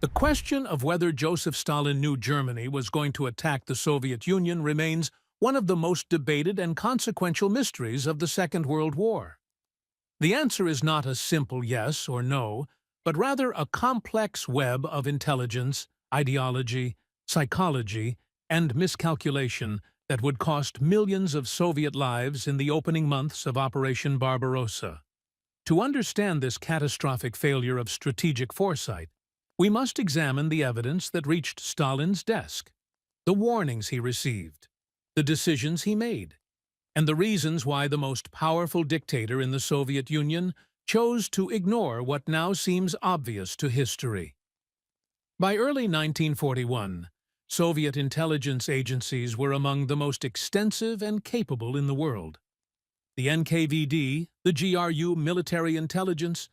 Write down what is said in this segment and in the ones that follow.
The question of whether Joseph Stalin knew Germany was going to attack the Soviet Union remains one of the most debated and consequential mysteries of the Second World War. The answer is not a simple yes or no, but rather a complex web of intelligence, ideology, psychology, and miscalculation that would cost millions of Soviet lives in the opening months of Operation Barbarossa. To understand this catastrophic failure of strategic foresight, we must examine the evidence that reached Stalin's desk, the warnings he received, the decisions he made, and the reasons why the most powerful dictator in the Soviet Union chose to ignore what now seems obvious to history. By early 1941, Soviet intelligence agencies were among the most extensive and capable in the world. The NKVD, the GRU military intelligence,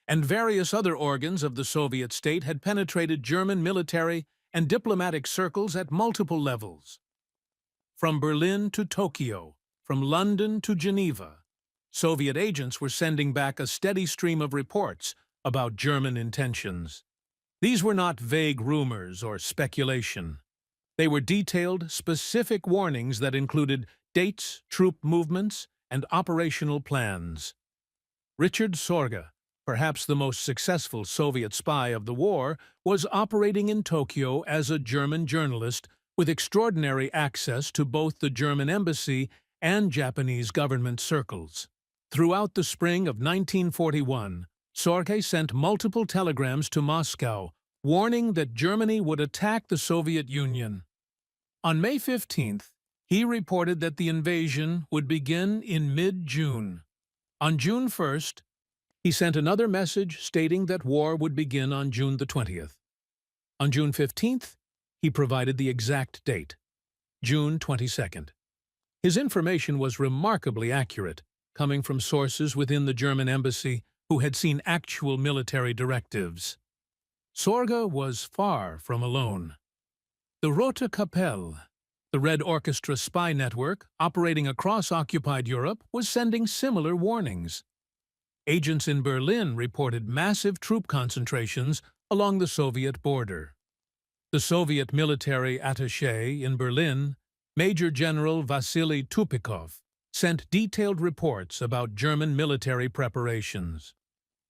and various other organs of the Soviet state had penetrated German military and diplomatic circles at multiple levels. From Berlin to Tokyo, from London to Geneva, Soviet agents were sending back a steady stream of reports about German intentions. These were not vague rumors or speculation. They were detailed, specific warnings that included dates, troop movements, and operational plans. Richard Sorge, perhaps the most successful Soviet spy of the war, was operating in Tokyo as a German journalist with extraordinary access to both the German embassy and Japanese government circles. Throughout the spring of 1941, Sorge sent multiple telegrams to Moscow, warning that Germany would attack the Soviet Union. On May 15th, he reported that the invasion would begin in mid-June. On June 1st, he sent another message stating that war would begin on June the 20th. On June 15th, he provided the exact date, June 22nd. His information was remarkably accurate, coming from sources within the German embassy who had seen actual military directives. Sorge was far from alone. The Rote Kapelle, the Red Orchestra spy network operating across occupied Europe, was sending similar warnings. Agents in Berlin reported massive troop concentrations along the Soviet border. The Soviet military attaché in Berlin, Major General Vasily Tupikov, sent detailed reports about German military preparations.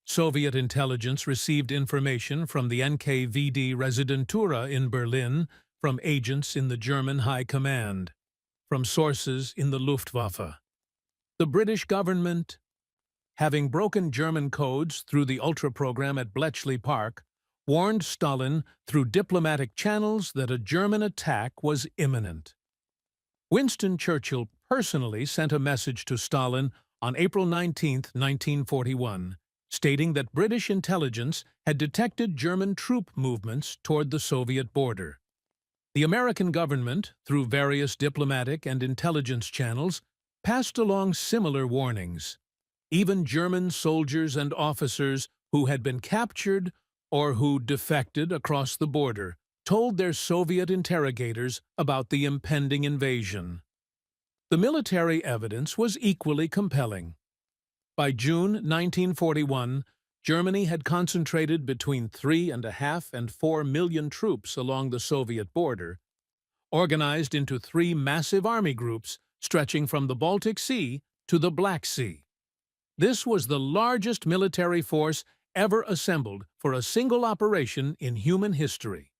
Soviet intelligence received information from the NKVD Residentura in Berlin, from agents in the German High Command, from sources in the Luftwaffe. The British government, having broken German codes through the Ultra program at Bletchley Park, warned Stalin through diplomatic channels that a German attack was imminent. Winston Churchill personally sent a message to Stalin on April 19, 1941, stating that British intelligence had detected German troop movements toward the Soviet border. The American government, through various diplomatic and intelligence channels, passed along similar warnings. Even German soldiers and officers who had been captured or who defected across the border told their Soviet interrogators about the impending invasion. The military evidence was equally compelling. By June 1941, Germany had concentrated between 3.5 and 4 million troops along the Soviet border, organized into 3 massive army groups stretching from the Baltic Sea to the Black Sea. This was the largest military force ever assembled for a single operation in human history.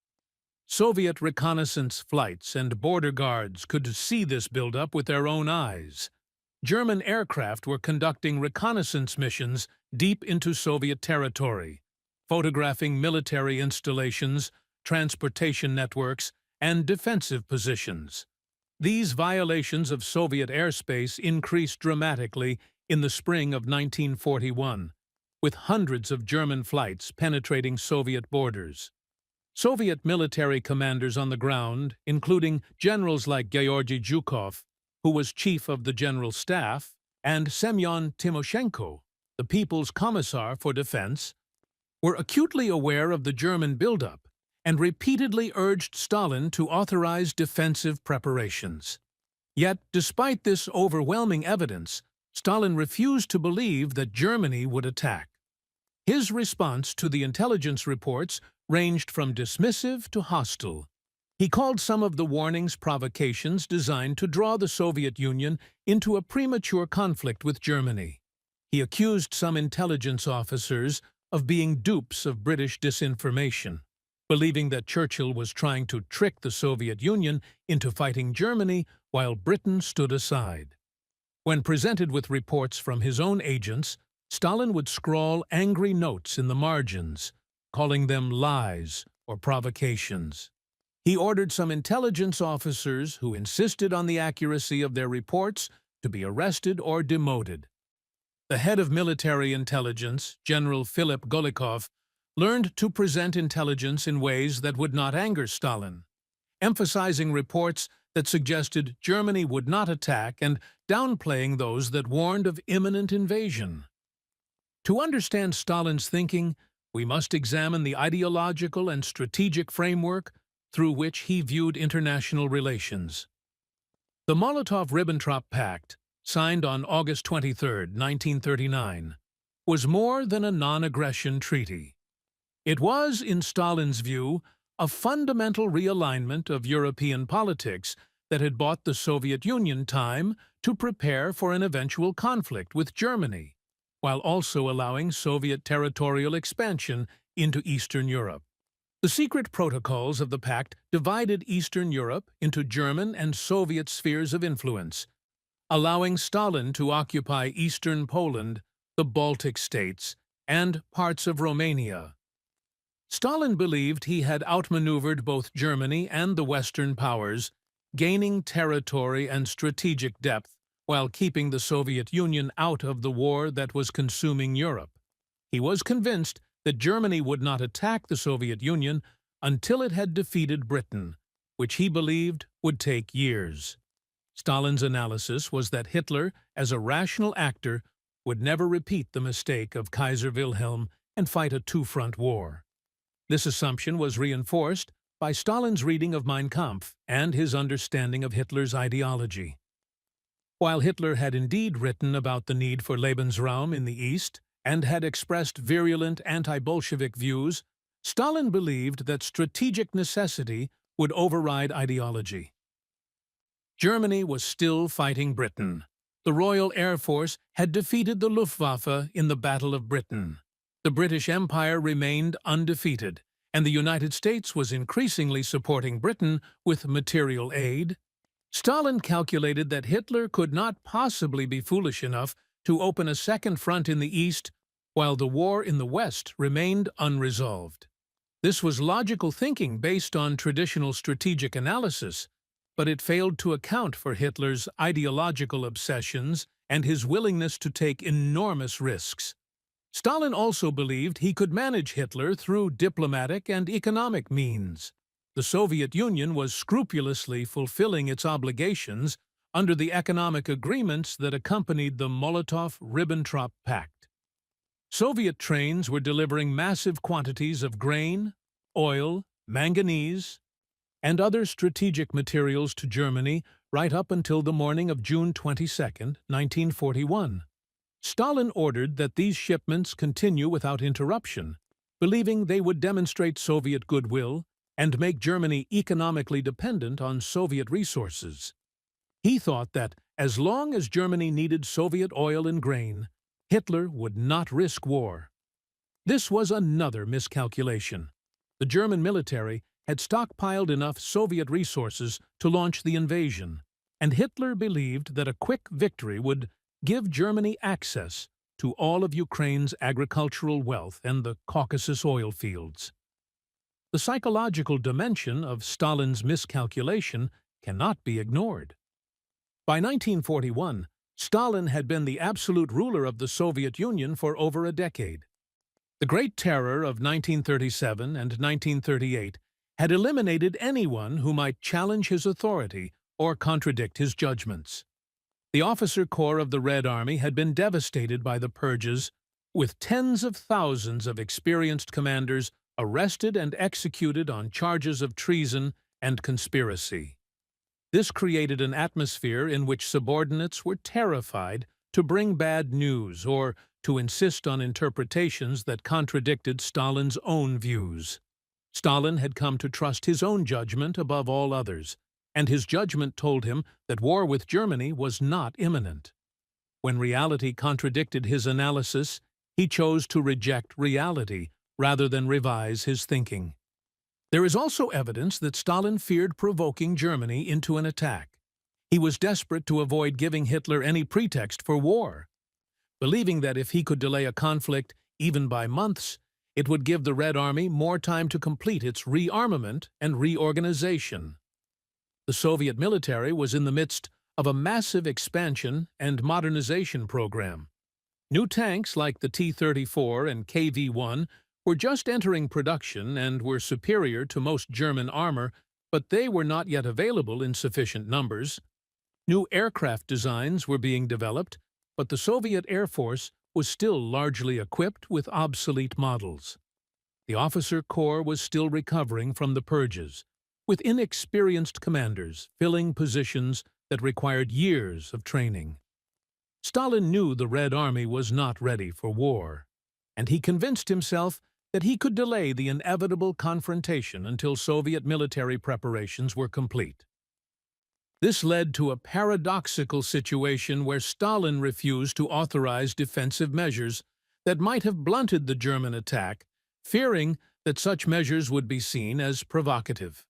Soviet reconnaissance flights and border guards could see this buildup with their own eyes. German aircraft were conducting reconnaissance missions deep into Soviet territory, photographing military installations, transportation networks, and defensive positions. These violations of Soviet airspace increased dramatically in the spring of 1941, with hundreds of German flights penetrating Soviet borders. Soviet military commanders on the ground, including generals like Georgy Zhukov, who was chief of the General Staff, and Semyon Timoshenko, the People's Commissar for Defense, were acutely aware of the German buildup and repeatedly urged Stalin to authorize defensive preparations. Yet, despite this overwhelming evidence, Stalin refused to believe that Germany would attack. His response to the intelligence reports ranged from dismissive to hostile. He called some of the warnings provocations designed to draw the Soviet Union into a premature conflict with Germany. He accused some intelligence officers of being dupes of British disinformation, believing that Churchill was trying to trick the Soviet Union into fighting Germany while Britain stood aside. When presented with reports from his own agents, Stalin would scrawl angry notes in the margins, calling them lies or provocations. He ordered some intelligence officers who insisted on the accuracy of their reports to be arrested or demoted. The head of military intelligence, General Philip Golikov, learned to present intelligence in ways that would not anger Stalin, emphasizing reports that suggested Germany would not attack and downplaying those that warned of imminent invasion. To understand Stalin's thinking, we must examine the ideological and strategic framework through which he viewed international relations. The Molotov-Ribbentrop Pact, signed on August 23, 1939, was more than a non-aggression treaty. It was, in Stalin's view, a fundamental realignment of European politics that had bought the Soviet Union time to prepare for an eventual conflict with Germany, while also allowing Soviet territorial expansion into Eastern Europe. The secret protocols of the pact divided Eastern Europe into German and Soviet spheres of influence, allowing Stalin to occupy eastern Poland, the Baltic states, and parts of Romania. Stalin believed he had outmaneuvered both Germany and the Western powers, gaining territory and strategic depth while keeping the Soviet Union out of the war that was consuming Europe. He was convinced that Germany would not attack the Soviet Union until it had defeated Britain, which he believed would take years. Stalin's analysis was that Hitler, as a rational actor, would never repeat the mistake of Kaiser Wilhelm and fight a two-front war. This assumption was reinforced by Stalin's reading of Mein Kampf and his understanding of Hitler's ideology. While Hitler had indeed written about the need for Lebensraum in the East and had expressed virulent anti-Bolshevik views, Stalin believed that strategic necessity would override ideology. Germany was still fighting Britain. The Royal Air Force had defeated the Luftwaffe in the Battle of Britain. The British Empire remained undefeated, and the United States was increasingly supporting Britain with material aid. Stalin calculated that Hitler could not possibly be foolish enough to open a second front in the East while the war in the West remained unresolved. This was logical thinking based on traditional strategic analysis, but it failed to account for Hitler's ideological obsessions and his willingness to take enormous risks. Stalin also believed he could manage Hitler through diplomatic and economic means. The Soviet Union was scrupulously fulfilling its obligations under the economic agreements that accompanied the Molotov-Ribbentrop Pact. Soviet trains were delivering massive quantities of grain, oil, manganese, and other strategic materials to Germany right up until the morning of June 22, 1941. Stalin ordered that these shipments continue without interruption, believing they would demonstrate Soviet goodwill and make Germany economically dependent on Soviet resources. He thought that, as long as Germany needed Soviet oil and grain, Hitler would not risk war. This was another miscalculation. The German military had stockpiled enough Soviet resources to launch the invasion, and Hitler believed that a quick victory would give Germany access to all of Ukraine's agricultural wealth and the Caucasus oil fields. The psychological dimension of Stalin's miscalculation cannot be ignored. By 1941, Stalin had been the absolute ruler of the Soviet Union for over a decade. The Great Terror of 1937 and 1938 had eliminated anyone who might challenge his authority or contradict his judgments. The officer corps of the Red Army had been devastated by the purges, with tens of thousands of experienced commanders arrested and executed on charges of treason and conspiracy. This created an atmosphere in which subordinates were terrified to bring bad news or to insist on interpretations that contradicted Stalin's own views. Stalin had come to trust his own judgment above all others, and his judgment told him that war with Germany was not imminent. When reality contradicted his analysis, he chose to reject reality rather than revise his thinking. There is also evidence that Stalin feared provoking Germany into an attack. He was desperate to avoid giving Hitler any pretext for war, believing that if he could delay a conflict, even by months, it would give the Red Army more time to complete its rearmament and reorganization. The Soviet military was in the midst of a massive expansion and modernization program. New tanks like the T-34 and KV-1 were just entering production and were superior to most German armor, but they were not yet available in sufficient numbers. New aircraft designs were being developed, but the Soviet Air Force was still largely equipped with obsolete models. The officer corps was still recovering from the purges, with inexperienced commanders filling positions that required years of training. Stalin knew the Red Army was not ready for war, and he convinced himself that he could delay the inevitable confrontation until Soviet military preparations were complete. This led to a paradoxical situation where Stalin refused to authorize defensive measures that might have blunted the German attack, fearing that such measures would be seen as provocative.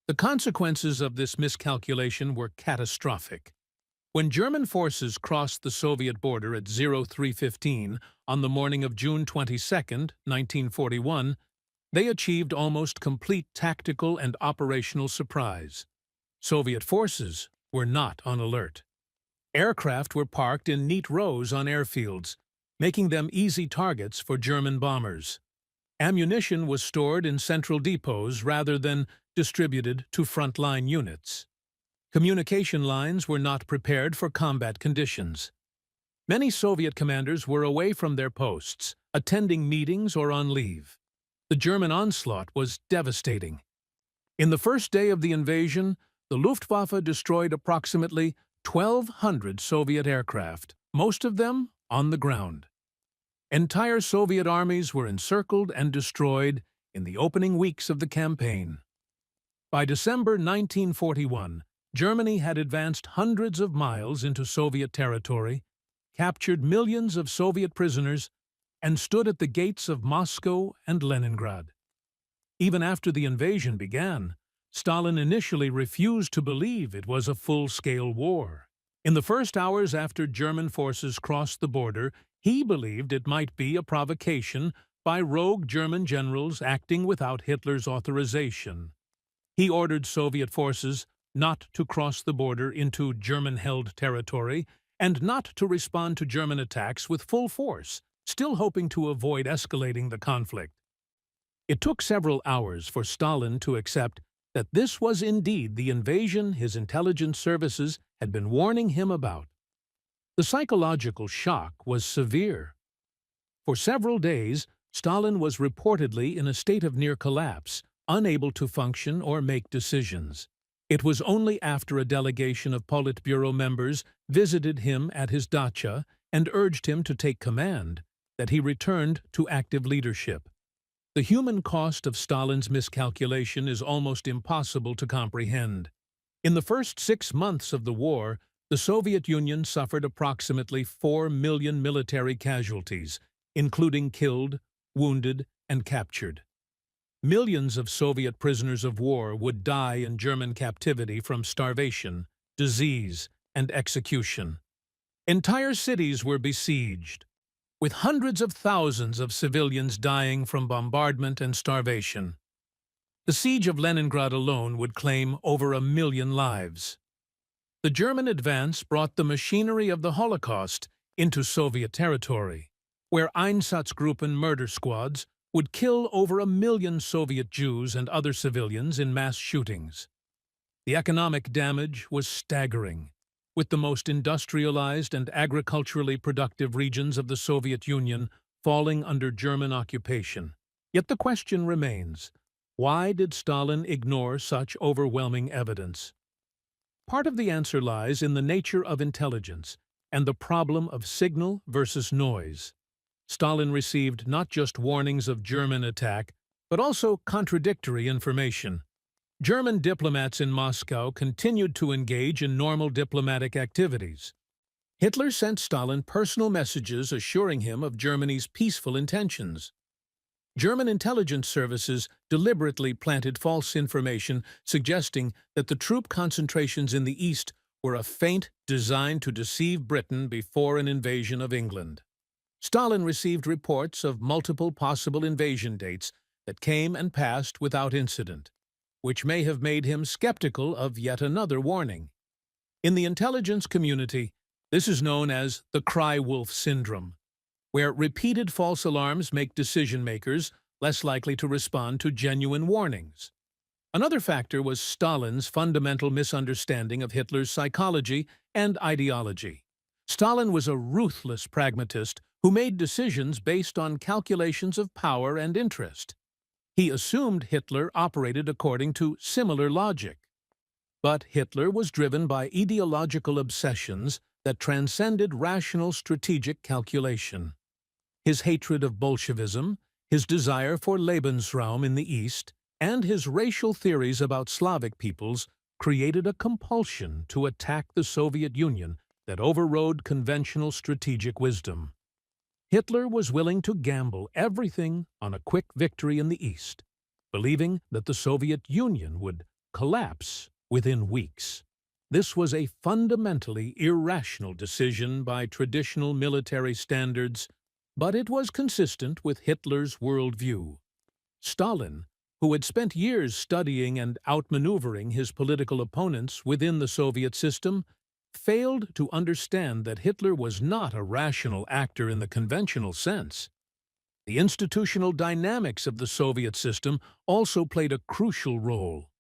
The consequences of this miscalculation were catastrophic. When German forces crossed the Soviet border at 03:15 on the morning of June 22, 1941, they achieved almost complete tactical and operational surprise. Soviet forces were not on alert. Aircraft were parked in neat rows on airfields, making them easy targets for German bombers. Ammunition was stored in central depots rather than distributed to frontline units. Communication lines were not prepared for combat conditions. Many Soviet commanders were away from their posts, attending meetings or on leave. The German onslaught was devastating. In the first day of the invasion, the Luftwaffe destroyed approximately 1,200 Soviet aircraft, most of them on the ground. Entire Soviet armies were encircled and destroyed in the opening weeks of the campaign. By December 1941, Germany had advanced hundreds of miles into Soviet territory, captured millions of Soviet prisoners, and stood at the gates of Moscow and Leningrad. Even after the invasion began, Stalin initially refused to believe it was a full-scale war. In the first hours after German forces crossed the border, he believed it might be a provocation by rogue German generals acting without Hitler's authorization. He ordered Soviet forces not to cross the border into German-held territory and not to respond to German attacks with full force, still hoping to avoid escalating the conflict. It took several hours for Stalin to accept that this was indeed the invasion his intelligence services had been warning him about. The psychological shock was severe. For several days, Stalin was reportedly in a state of near collapse, unable to function or make decisions. It was only after a delegation of Politburo members visited him at his dacha and urged him to take command that he returned to active leadership. The human cost of Stalin's miscalculation is almost impossible to comprehend. In the first 6 months of the war, the Soviet Union suffered approximately 4 million military casualties, including killed, wounded, and captured. Millions of Soviet prisoners of war would die in German captivity from starvation, disease, and execution. Entire cities were besieged, with hundreds of thousands of civilians dying from bombardment and starvation. The siege of Leningrad alone would claim over 1 million lives. The German advance brought the machinery of the Holocaust into Soviet territory, where Einsatzgruppen murder squads would kill over 1 million Soviet Jews and other civilians in mass shootings. The economic damage was staggering, with the most industrialized and agriculturally productive regions of the Soviet Union falling under German occupation. Yet the question remains, why did Stalin ignore such overwhelming evidence? Part of the answer lies in the nature of intelligence and the problem of signal versus noise. Stalin received not just warnings of German attack, but also contradictory information. German diplomats in Moscow continued to engage in normal diplomatic activities. Hitler sent Stalin personal messages assuring him of Germany's peaceful intentions. German intelligence services deliberately planted false information suggesting that the troop concentrations in the east were a feint designed to deceive Britain before an invasion of England. Stalin received reports of multiple possible invasion dates that came and passed without incident, which may have made him skeptical of yet another warning. In the intelligence community, this is known as the cry wolf syndrome, where repeated false alarms make decision-makers less likely to respond to genuine warnings. Another factor was Stalin's fundamental misunderstanding of Hitler's psychology and ideology. Stalin was a ruthless pragmatist who made decisions based on calculations of power and interest. He assumed Hitler operated according to similar logic. But Hitler was driven by ideological obsessions that transcended rational strategic calculation. His hatred of Bolshevism, his desire for Lebensraum in the East, and his racial theories about Slavic peoples created a compulsion to attack the Soviet Union that overrode conventional strategic wisdom. Hitler was willing to gamble everything on a quick victory in the East, believing that the Soviet Union would collapse within weeks. This was a fundamentally irrational decision by traditional military standards, but it was consistent with Hitler's worldview. Stalin, who had spent years studying and outmaneuvering his political opponents within the Soviet system, failed to understand that Hitler was not a rational actor in the conventional sense. The institutional dynamics of the Soviet system also played a crucial role.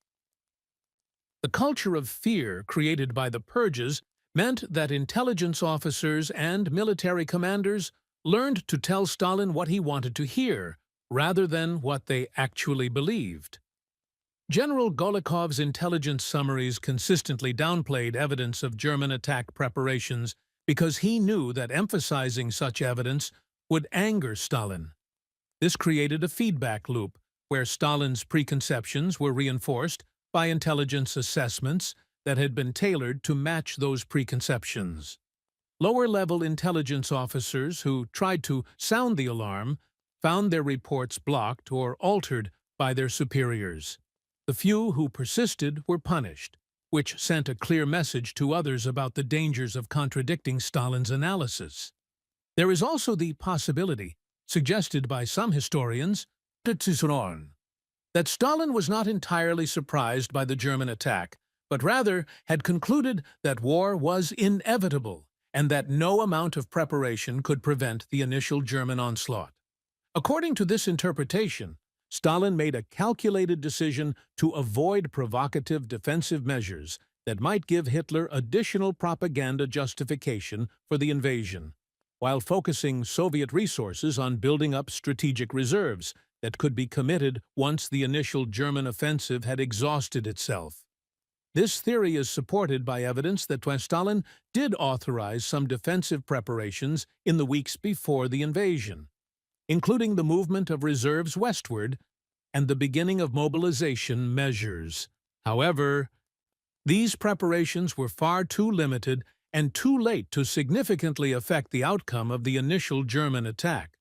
The culture of fear created by the purges meant that intelligence officers and military commanders learned to tell Stalin what he wanted to hear, rather than what they actually believed. General Golikov's intelligence summaries consistently downplayed evidence of German attack preparations because he knew that emphasizing such evidence would anger Stalin. This created a feedback loop where Stalin's preconceptions were reinforced by intelligence assessments that had been tailored to match those preconceptions. Lower-level intelligence officers who tried to sound the alarm found their reports blocked or altered by their superiors. The few who persisted were punished, which sent a clear message to others about the dangers of contradicting Stalin's analysis. There is also the possibility, suggested by some historians, that Stalin was not entirely surprised by the German attack, but rather had concluded that war was inevitable and that no amount of preparation could prevent the initial German onslaught. According to this interpretation, Stalin made a calculated decision to avoid provocative defensive measures that might give Hitler additional propaganda justification for the invasion, while focusing Soviet resources on building up strategic reserves that could be committed once the initial German offensive had exhausted itself. This theory is supported by evidence that Stalin did authorize some defensive preparations in the weeks before the invasion, including the movement of reserves westward and the beginning of mobilization measures. However, these preparations were far too limited and too late to significantly affect the outcome of the initial German attack.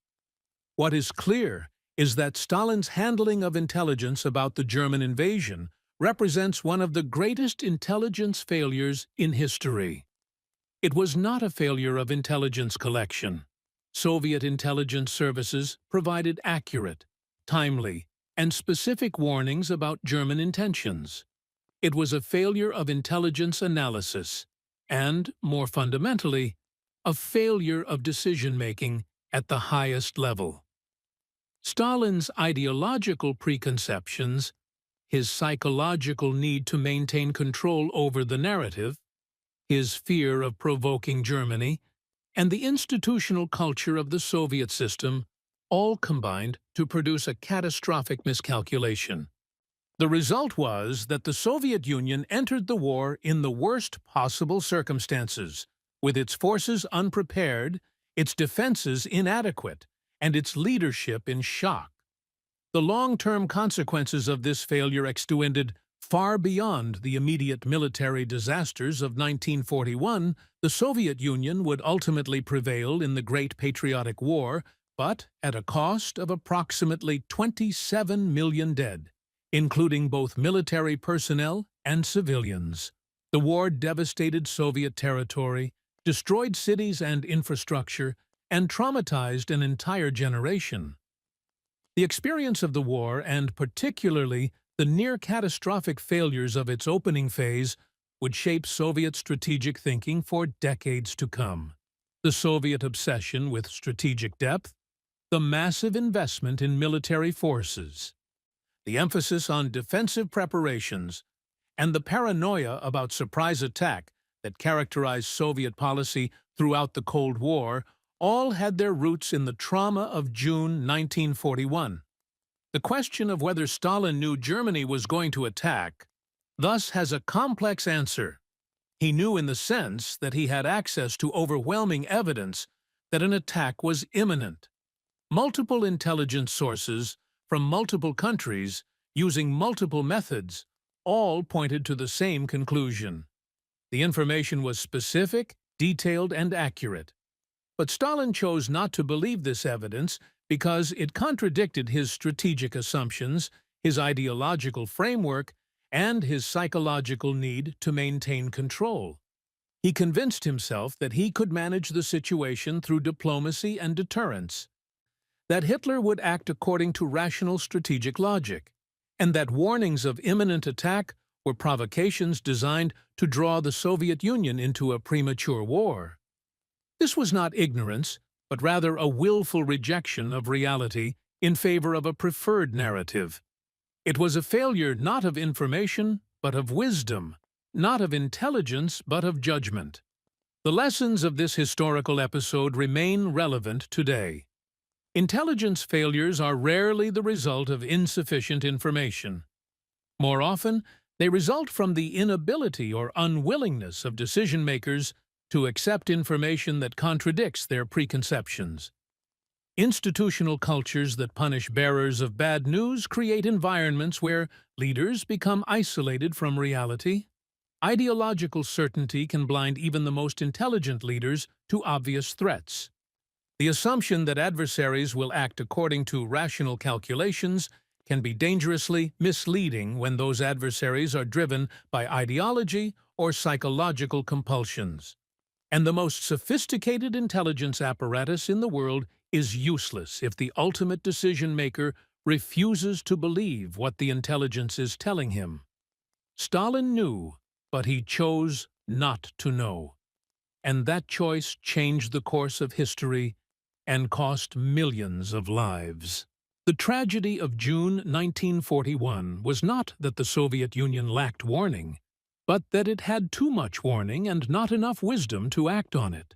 What is clear is that Stalin's handling of intelligence about the German invasion represents one of the greatest intelligence failures in history. It was not a failure of intelligence collection. Soviet intelligence services provided accurate, timely, and specific warnings about German intentions. It was a failure of intelligence analysis and, more fundamentally, a failure of decision-making at the highest level. Stalin's ideological preconceptions, his psychological need to maintain control over the narrative, his fear of provoking Germany, and the institutional culture of the Soviet system all combined to produce a catastrophic miscalculation. The result was that the Soviet Union entered the war in the worst possible circumstances, with its forces unprepared, its defenses inadequate, and its leadership in shock. The long-term consequences of this failure extended far beyond the immediate military disasters of 1941. The Soviet Union would ultimately prevail in the Great Patriotic War, but at a cost of approximately 27 million dead, including both military personnel and civilians. The war devastated Soviet territory, destroyed cities and infrastructure, and traumatized an entire generation. The experience of the war, and particularly the near-catastrophic failures of its opening phase, would shape Soviet strategic thinking for decades to come. The Soviet obsession with strategic depth, the massive investment in military forces, the emphasis on defensive preparations, and the paranoia about surprise attack that characterized Soviet policy throughout the Cold War all had their roots in the trauma of June 1941. The question of whether Stalin knew Germany was going to attack thus has a complex answer. He knew in the sense that he had access to overwhelming evidence that an attack was imminent. Multiple intelligence sources from multiple countries, using multiple methods, all pointed to the same conclusion. The information was specific, detailed, and accurate. But Stalin chose not to believe this evidence because it contradicted his strategic assumptions, his ideological framework, and his psychological need to maintain control. He convinced himself that he could manage the situation through diplomacy and deterrence, that Hitler would act according to rational strategic logic, and that warnings of imminent attack were provocations designed to draw the Soviet Union into a premature war. This was not ignorance, but rather a willful rejection of reality in favor of a preferred narrative. It was a failure not of information, but of wisdom, not of intelligence, but of judgment. The lessons of this historical episode remain relevant today. Intelligence failures are rarely the result of insufficient information. More often, they result from the inability or unwillingness of decision-makers to accept information that contradicts their preconceptions. Institutional cultures that punish bearers of bad news create environments where leaders become isolated from reality. Ideological certainty can blind even the most intelligent leaders to obvious threats. The assumption that adversaries will act according to rational calculations can be dangerously misleading when those adversaries are driven by ideology or psychological compulsions. And the most sophisticated intelligence apparatus in the world is useless if the ultimate decision-maker refuses to believe what the intelligence is telling him. Stalin knew, but he chose not to know. And that choice changed the course of history and cost millions of lives. The tragedy of June 1941 was not that the Soviet Union lacked warning, but that it had too much warning and not enough wisdom to act on it.